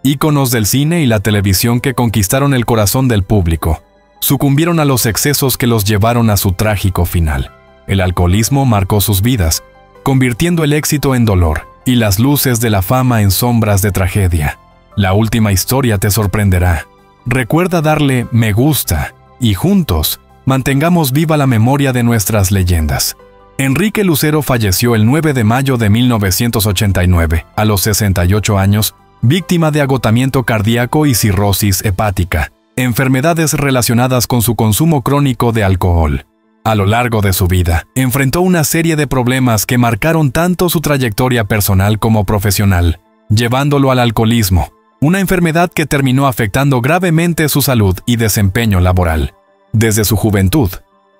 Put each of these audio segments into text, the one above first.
íconos del cine y la televisión que conquistaron el corazón del público, sucumbieron a los excesos que los llevaron a su trágico final. El alcoholismo marcó sus vidas, convirtiendo el éxito en dolor y las luces de la fama en sombras de tragedia. La última historia te sorprenderá. Recuerda darle me gusta y juntos mantengamos viva la memoria de nuestras leyendas. Enrique Lucero falleció el 9 de mayo de 1989, a los 68 años, víctima de agotamiento cardíaco y cirrosis hepática, enfermedades relacionadas con su consumo crónico de alcohol. A lo largo de su vida, enfrentó una serie de problemas que marcaron tanto su trayectoria personal como profesional, llevándolo al alcoholismo, una enfermedad que terminó afectando gravemente su salud y desempeño laboral. Desde su juventud,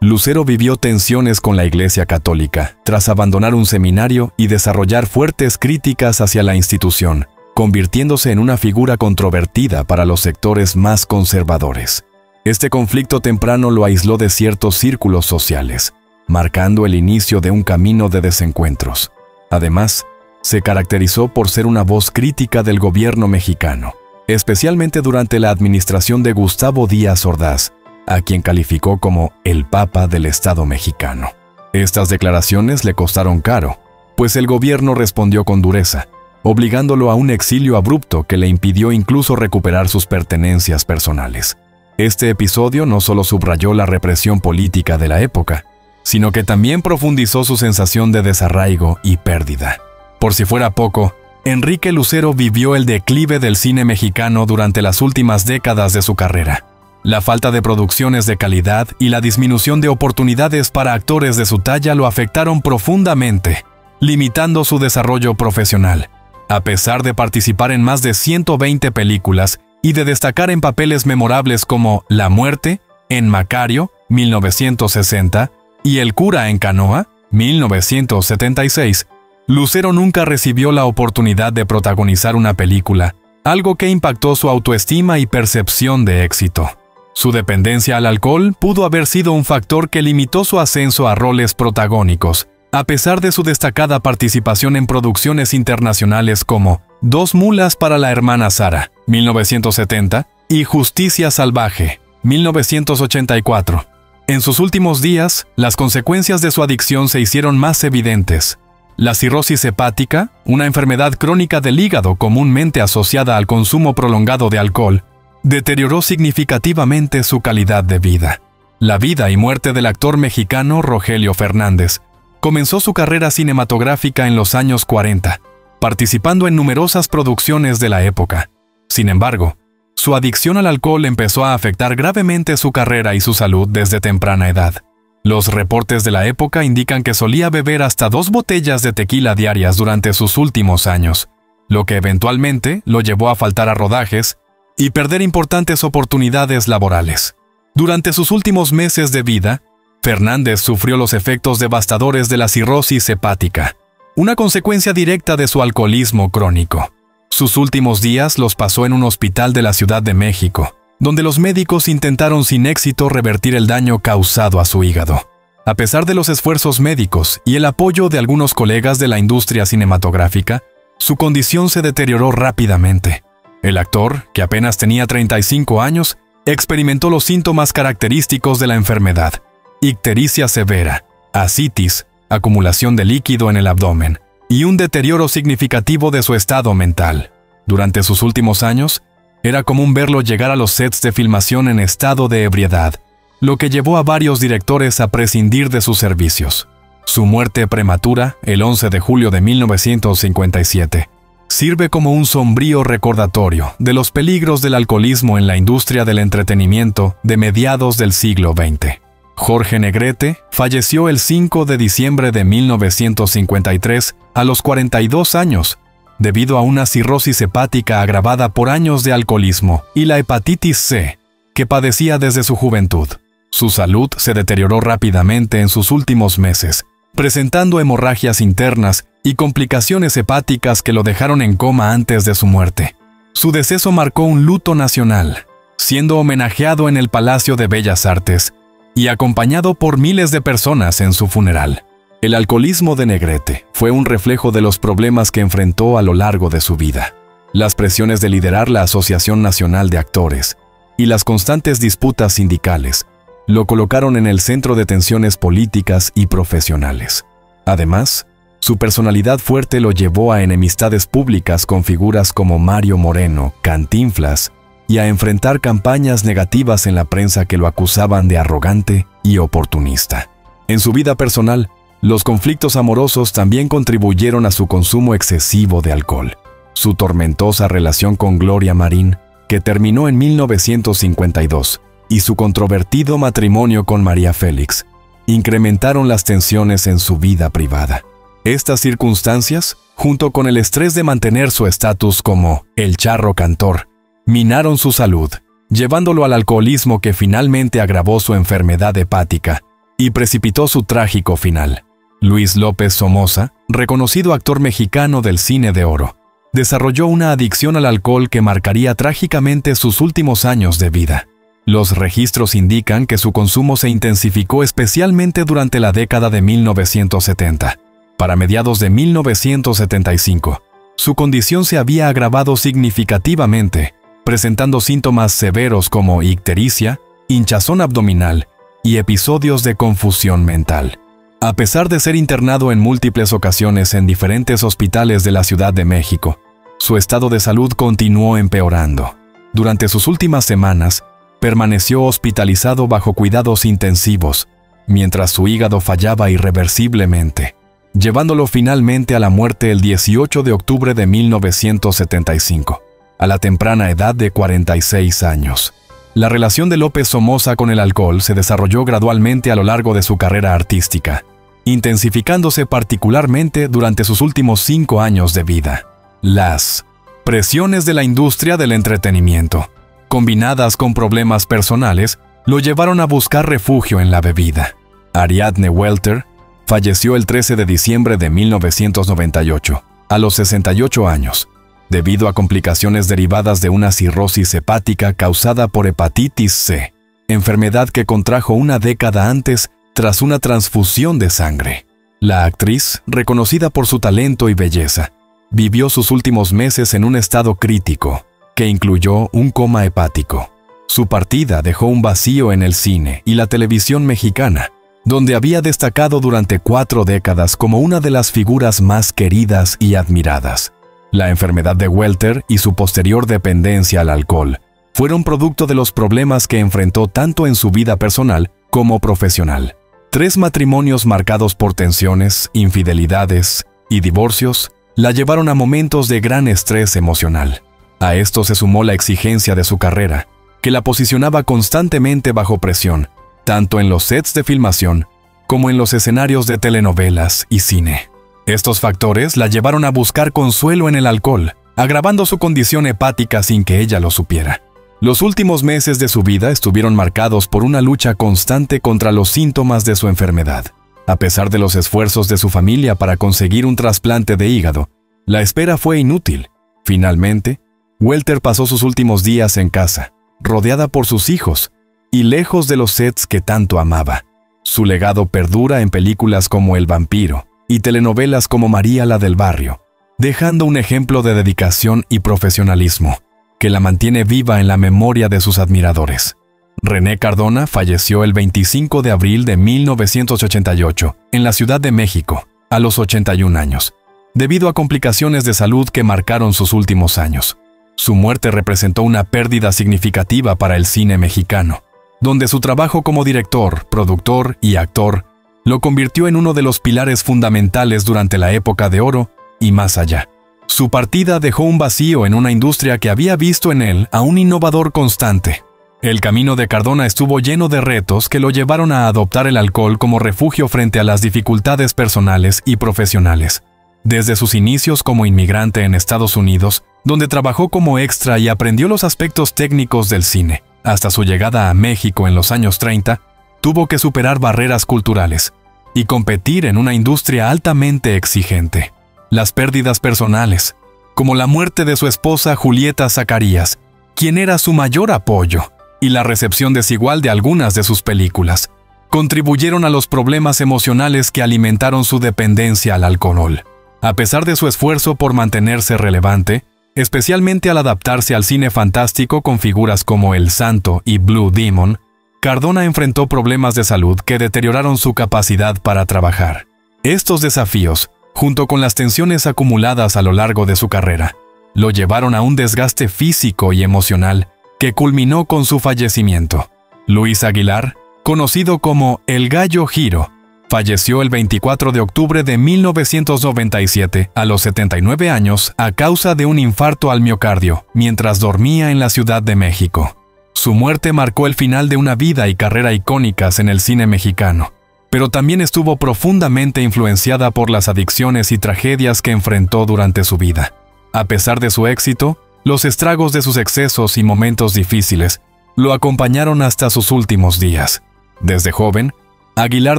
Lucero vivió tensiones con la Iglesia Católica, tras abandonar un seminario y desarrollar fuertes críticas hacia la institución, convirtiéndose en una figura controvertida para los sectores más conservadores. Este conflicto temprano lo aisló de ciertos círculos sociales, marcando el inicio de un camino de desencuentros. Además, se caracterizó por ser una voz crítica del gobierno mexicano, especialmente durante la administración de Gustavo Díaz Ordaz, a quien calificó como el Papa del Estado mexicano. Estas declaraciones le costaron caro, pues el gobierno respondió con dureza, obligándolo a un exilio abrupto que le impidió incluso recuperar sus pertenencias personales. Este episodio no solo subrayó la represión política de la época, sino que también profundizó su sensación de desarraigo y pérdida. Por si fuera poco, Enrique Lucero vivió el declive del cine mexicano durante las últimas décadas de su carrera. La falta de producciones de calidad y la disminución de oportunidades para actores de su talla lo afectaron profundamente, limitando su desarrollo profesional. A pesar de participar en más de 120 películas y de destacar en papeles memorables como La muerte, en Macario, 1960, y El cura en canoa, 1976, Lucero nunca recibió la oportunidad de protagonizar una película, algo que impactó su autoestima y percepción de éxito. Su dependencia al alcohol pudo haber sido un factor que limitó su ascenso a roles protagónicos, a pesar de su destacada participación en producciones internacionales como Dos mulas para la hermana Sara, 1970, y Justicia salvaje, 1984. En sus últimos días, las consecuencias de su adicción se hicieron más evidentes. La cirrosis hepática, una enfermedad crónica del hígado comúnmente asociada al consumo prolongado de alcohol, deterioró significativamente su calidad de vida. La vida y muerte del actor mexicano Rogelio Fernández comenzó su carrera cinematográfica en los años 40, participando en numerosas producciones de la época. Sin embargo, su adicción al alcohol empezó a afectar gravemente su carrera y su salud desde temprana edad. Los reportes de la época indican que solía beber hasta 2 botellas de tequila diarias durante sus últimos años, lo que eventualmente lo llevó a faltar a rodajes y perder importantes oportunidades laborales. Durante sus últimos meses de vida, Fernández sufrió los efectos devastadores de la cirrosis hepática, una consecuencia directa de su alcoholismo crónico. Sus últimos días los pasó en un hospital de la Ciudad de México, donde los médicos intentaron sin éxito revertir el daño causado a su hígado. A pesar de los esfuerzos médicos y el apoyo de algunos colegas de la industria cinematográfica, su condición se deterioró rápidamente. El actor, que apenas tenía 35 años, experimentó los síntomas característicos de la enfermedad: ictericia severa, ascitis, acumulación de líquido en el abdomen, y un deterioro significativo de su estado mental. Durante sus últimos años, era común verlo llegar a los sets de filmación en estado de ebriedad, lo que llevó a varios directores a prescindir de sus servicios. Su muerte prematura, el 11 de julio de 1957, sirve como un sombrío recordatorio de los peligros del alcoholismo en la industria del entretenimiento de mediados del siglo XX. Jorge Negrete falleció el 5 de diciembre de 1953 a los 42 años, debido a una cirrosis hepática agravada por años de alcoholismo y la hepatitis C, que padecía desde su juventud. Su salud se deterioró rápidamente en sus últimos meses, presentando hemorragias internas y complicaciones hepáticas que lo dejaron en coma antes de su muerte. Su deceso marcó un luto nacional, siendo homenajeado en el Palacio de Bellas Artes y acompañado por miles de personas en su funeral. El alcoholismo de Negrete fue un reflejo de los problemas que enfrentó a lo largo de su vida. Las presiones de liderar la Asociación Nacional de Actores y las constantes disputas sindicales lo colocaron en el centro de tensiones políticas y profesionales. Además, su personalidad fuerte lo llevó a enemistades públicas con figuras como Mario Moreno, Cantinflas, y a enfrentar campañas negativas en la prensa que lo acusaban de arrogante y oportunista. En su vida personal, los conflictos amorosos también contribuyeron a su consumo excesivo de alcohol. Su tormentosa relación con Gloria Marín, que terminó en 1952, y su controvertido matrimonio con María Félix, incrementaron las tensiones en su vida privada. Estas circunstancias, junto con el estrés de mantener su estatus como el charro cantor, minaron su salud, llevándolo al alcoholismo que finalmente agravó su enfermedad hepática y precipitó su trágico final. Luis López Somoza, reconocido actor mexicano del cine de oro, desarrolló una adicción al alcohol que marcaría trágicamente sus últimos años de vida. Los registros indican que su consumo se intensificó especialmente durante la década de 1970. Para mediados de 1975, su condición se había agravado significativamente, presentando síntomas severos como ictericia, hinchazón abdominal y episodios de confusión mental. A pesar de ser internado en múltiples ocasiones en diferentes hospitales de la Ciudad de México, su estado de salud continuó empeorando. Durante sus últimas semanas, permaneció hospitalizado bajo cuidados intensivos, mientras su hígado fallaba irreversiblemente, llevándolo finalmente a la muerte el 18 de octubre de 1975, a la temprana edad de 46 años. La relación de López Somoza con el alcohol se desarrolló gradualmente a lo largo de su carrera artística, intensificándose particularmente durante sus últimos 5 años de vida. Las presiones de la industria del entretenimiento, combinadas con problemas personales, lo llevaron a buscar refugio en la bebida. Ariadne Welter falleció el 13 de diciembre de 1998, a los 68 años, debido a complicaciones derivadas de una cirrosis hepática causada por hepatitis C, enfermedad que contrajo una década antes tras una transfusión de sangre. La actriz, reconocida por su talento y belleza, vivió sus últimos meses en un estado crítico, que incluyó un coma hepático. Su partida dejó un vacío en el cine y la televisión mexicana, donde había destacado durante 4 décadas como una de las figuras más queridas y admiradas. La enfermedad de Welter y su posterior dependencia al alcohol fueron producto de los problemas que enfrentó tanto en su vida personal como profesional. 3 matrimonios marcados por tensiones, infidelidades y divorcios la llevaron a momentos de gran estrés emocional. A esto se sumó la exigencia de su carrera, que la posicionaba constantemente bajo presión, tanto en los sets de filmación como en los escenarios de telenovelas y cine. Estos factores la llevaron a buscar consuelo en el alcohol, agravando su condición hepática sin que ella lo supiera. Los últimos meses de su vida estuvieron marcados por una lucha constante contra los síntomas de su enfermedad. A pesar de los esfuerzos de su familia para conseguir un trasplante de hígado, la espera fue inútil. Finalmente, Welter pasó sus últimos días en casa, rodeada por sus hijos y lejos de los sets que tanto amaba. Su legado perdura en películas como El vampiro y telenovelas como María la del barrio, dejando un ejemplo de dedicación y profesionalismo que la mantiene viva en la memoria de sus admiradores. René Cardona falleció el 25 de abril de 1988 en la Ciudad de México, a los 81 años, debido a complicaciones de salud que marcaron sus últimos años. Su muerte representó una pérdida significativa para el cine mexicano, donde su trabajo como director, productor y actor lo convirtió en uno de los pilares fundamentales durante la época de oro y más allá. Su partida dejó un vacío en una industria que había visto en él a un innovador constante. El camino de Cardona estuvo lleno de retos que lo llevaron a adoptar el alcohol como refugio frente a las dificultades personales y profesionales. Desde sus inicios como inmigrante en Estados Unidos, donde trabajó como extra y aprendió los aspectos técnicos del cine, hasta su llegada a México en los años 30, tuvo que superar barreras culturales y competir en una industria altamente exigente. Las pérdidas personales, como la muerte de su esposa Julieta Zacarías, quien era su mayor apoyo, y la recepción desigual de algunas de sus películas, contribuyeron a los problemas emocionales que alimentaron su dependencia al alcohol. A pesar de su esfuerzo por mantenerse relevante, Especialmente al adaptarse al cine fantástico con figuras como El Santo y Blue Demon, Cardona enfrentó problemas de salud que deterioraron su capacidad para trabajar. Estos desafíos, junto con las tensiones acumuladas a lo largo de su carrera, lo llevaron a un desgaste físico y emocional que culminó con su fallecimiento. Luis Aguilar, conocido como El Gallo Giro, falleció el 24 de octubre de 1997 a los 79 años a causa de un infarto al miocardio mientras dormía en la Ciudad de México. Su muerte marcó el final de una vida y carrera icónicas en el cine mexicano, pero también estuvo profundamente influenciada por las adicciones y tragedias que enfrentó durante su vida. A pesar de su éxito, los estragos de sus excesos y momentos difíciles lo acompañaron hasta sus últimos días. Desde joven, Aguilar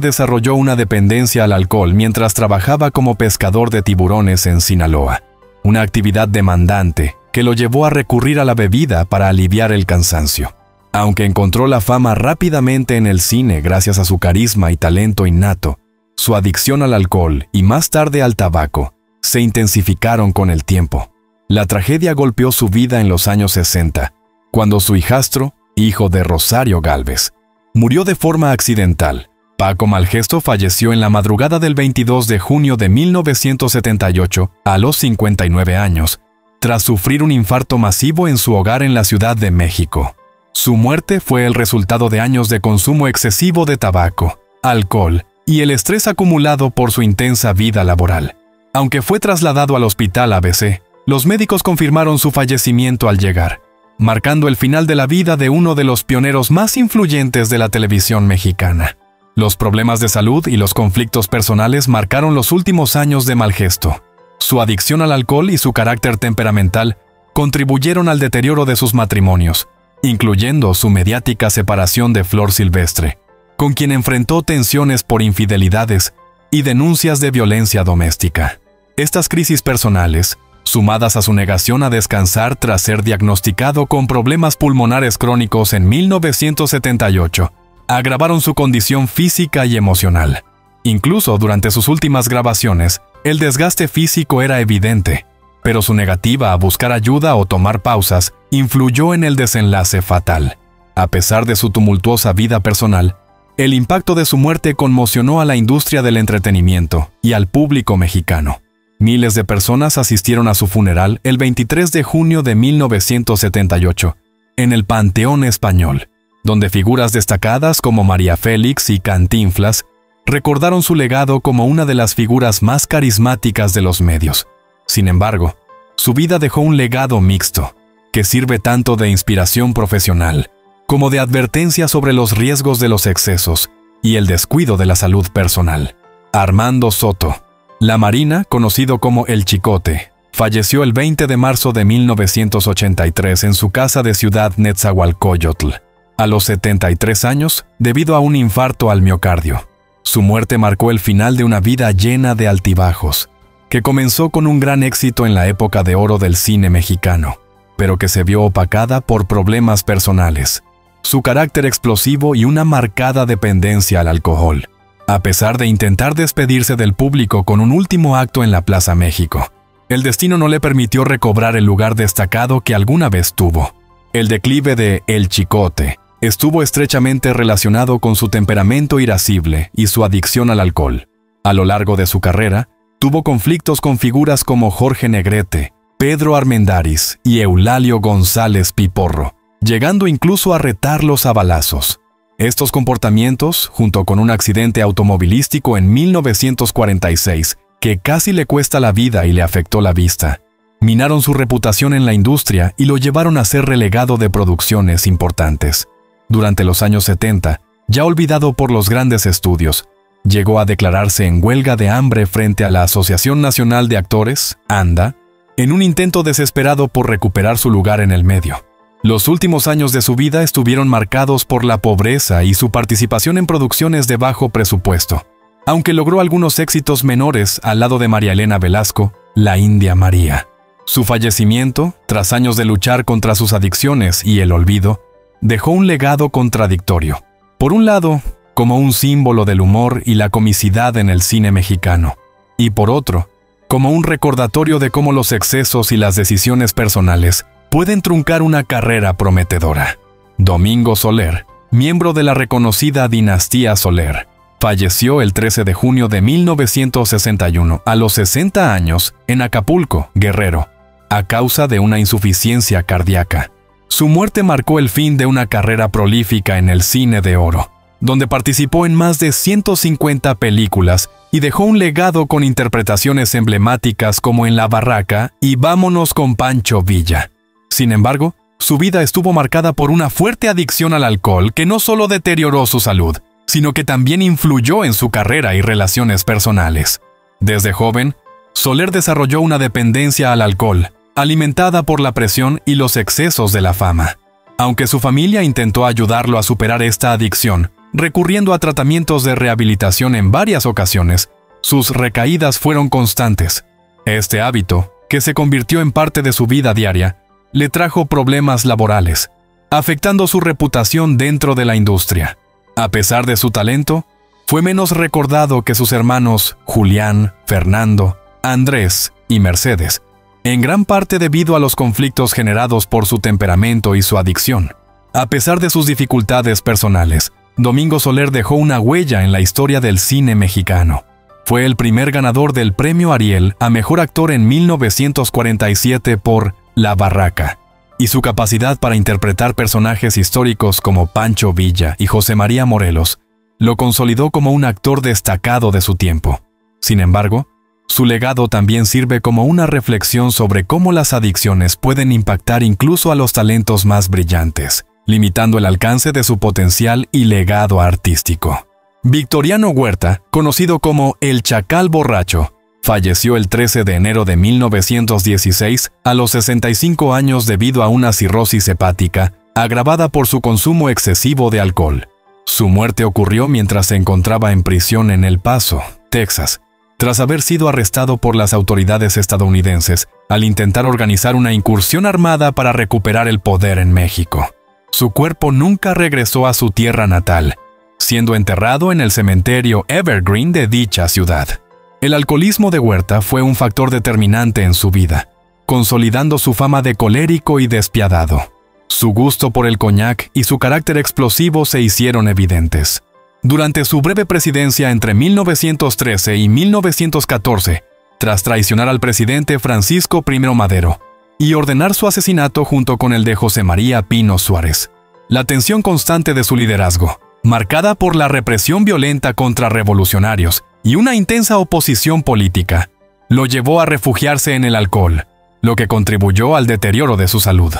desarrolló una dependencia al alcohol mientras trabajaba como pescador de tiburones en Sinaloa, una actividad demandante que lo llevó a recurrir a la bebida para aliviar el cansancio. Aunque encontró la fama rápidamente en el cine gracias a su carisma y talento innato, su adicción al alcohol y más tarde al tabaco se intensificaron con el tiempo. La tragedia golpeó su vida en los años 60, cuando su hijastro, hijo de Rosario Gálvez, murió de forma accidental. Paco Malgesto falleció en la madrugada del 22 de junio de 1978 a los 59 años, tras sufrir un infarto masivo en su hogar en la Ciudad de México. Su muerte fue el resultado de años de consumo excesivo de tabaco, alcohol y el estrés acumulado por su intensa vida laboral. Aunque fue trasladado al hospital ABC, los médicos confirmaron su fallecimiento al llegar, marcando el final de la vida de uno de los pioneros más influyentes de la televisión mexicana. Los problemas de salud y los conflictos personales marcaron los últimos años de Malgesto. Su adicción al alcohol y su carácter temperamental contribuyeron al deterioro de sus matrimonios, incluyendo su mediática separación de Flor Silvestre, con quien enfrentó tensiones por infidelidades y denuncias de violencia doméstica. Estas crisis personales, sumadas a su negación a descansar tras ser diagnosticado con problemas pulmonares crónicos en 1978, agravaron su condición física y emocional. Incluso durante sus últimas grabaciones, el desgaste físico era evidente, pero su negativa a buscar ayuda o tomar pausas influyó en el desenlace fatal. A pesar de su tumultuosa vida personal, el impacto de su muerte conmocionó a la industria del entretenimiento y al público mexicano. Miles de personas asistieron a su funeral el 23 de junio de 1978, en el Panteón Español, donde figuras destacadas como María Félix y Cantinflas recordaron su legado como una de las figuras más carismáticas de los medios. Sin embargo, su vida dejó un legado mixto, que sirve tanto de inspiración profesional como de advertencia sobre los riesgos de los excesos y el descuido de la salud personal. Armando Soto, La Marina, conocido como El Chicote, falleció el 20 de marzo de 1983 en su casa de Ciudad Nezahualcóyotl, a los 73 años, debido a un infarto al miocardio. Su muerte marcó el final de una vida llena de altibajos, que comenzó con un gran éxito en la época de oro del cine mexicano, pero que se vio opacada por problemas personales, su carácter explosivo y una marcada dependencia al alcohol. A pesar de intentar despedirse del público con un último acto en la Plaza México, el destino no le permitió recobrar el lugar destacado que alguna vez tuvo. El declive de El Chicote estuvo estrechamente relacionado con su temperamento irascible y su adicción al alcohol. A lo largo de su carrera, tuvo conflictos con figuras como Jorge Negrete, Pedro Armendáriz y Eulalio González Piporro, llegando incluso a retarlos a balazos. Estos comportamientos, junto con un accidente automovilístico en 1946, que casi le cuesta la vida y le afectó la vista, minaron su reputación en la industria y lo llevaron a ser relegado de producciones importantes. Durante los años 70, ya olvidado por los grandes estudios, llegó a declararse en huelga de hambre frente a la Asociación Nacional de Actores, ANDA, en un intento desesperado por recuperar su lugar en el medio. Los últimos años de su vida estuvieron marcados por la pobreza y su participación en producciones de bajo presupuesto, aunque logró algunos éxitos menores al lado de María Elena Velasco, la India María. Su fallecimiento, tras años de luchar contra sus adicciones y el olvido, dejó un legado contradictorio. Por un lado, como un símbolo del humor y la comicidad en el cine mexicano, y por otro, como un recordatorio de cómo los excesos y las decisiones personales pueden truncar una carrera prometedora. Domingo Soler, miembro de la reconocida dinastía Soler, falleció el 13 de junio de 1961 a los 60 años en Acapulco, Guerrero, a causa de una insuficiencia cardíaca. Su muerte marcó el fin de una carrera prolífica en el cine de oro, donde participó en más de 150 películas y dejó un legado con interpretaciones emblemáticas como en La Barraca y Vámonos con Pancho Villa. Sin embargo, su vida estuvo marcada por una fuerte adicción al alcohol que no solo deterioró su salud, sino que también influyó en su carrera y relaciones personales. Desde joven, Soler desarrolló una dependencia al alcohol, alimentada por la presión y los excesos de la fama. Aunque su familia intentó ayudarlo a superar esta adicción, recurriendo a tratamientos de rehabilitación en varias ocasiones, sus recaídas fueron constantes. Este hábito, que se convirtió en parte de su vida diaria, le trajo problemas laborales, afectando su reputación dentro de la industria. A pesar de su talento, fue menos recordado que sus hermanos Julián, Fernando, Andrés y Mercedes, en gran parte debido a los conflictos generados por su temperamento y su adicción. A pesar de sus dificultades personales, Domingo Soler dejó una huella en la historia del cine mexicano. Fue el primer ganador del Premio Ariel a Mejor Actor en 1947 por La Barraca, y su capacidad para interpretar personajes históricos como Pancho Villa y José María Morelos lo consolidó como un actor destacado de su tiempo. Sin embargo, su legado también sirve como una reflexión sobre cómo las adicciones pueden impactar incluso a los talentos más brillantes, limitando el alcance de su potencial y legado artístico. Victoriano Huerta, conocido como El Chacal Borracho, falleció el 13 de enero de 1916 a los 65 años debido a una cirrosis hepática agravada por su consumo excesivo de alcohol. Su muerte ocurrió mientras se encontraba en prisión en El Paso, Texas, tras haber sido arrestado por las autoridades estadounidenses al intentar organizar una incursión armada para recuperar el poder en México. Su cuerpo nunca regresó a su tierra natal, siendo enterrado en el cementerio Evergreen de dicha ciudad. El alcoholismo de Huerta fue un factor determinante en su vida, consolidando su fama de colérico y despiadado. Su gusto por el coñac y su carácter explosivo se hicieron evidentes. Durante su breve presidencia entre 1913 y 1914, tras traicionar al presidente Francisco I. Madero y ordenar su asesinato junto con el de José María Pino Suárez, la tensión constante de su liderazgo, marcada por la represión violenta contra revolucionarios y una intensa oposición política, lo llevó a refugiarse en el alcohol, lo que contribuyó al deterioro de su salud.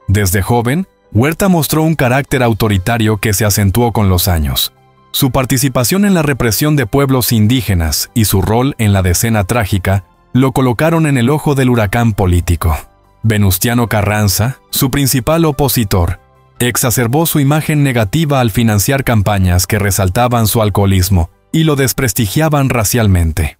Desde joven, Huerta mostró un carácter autoritario que se acentuó con los años. Su participación en la represión de pueblos indígenas y su rol en la Decena Trágica lo colocaron en el ojo del huracán político. Venustiano Carranza, su principal opositor, exacerbó su imagen negativa al financiar campañas que resaltaban su alcoholismo y lo desprestigiaban racialmente.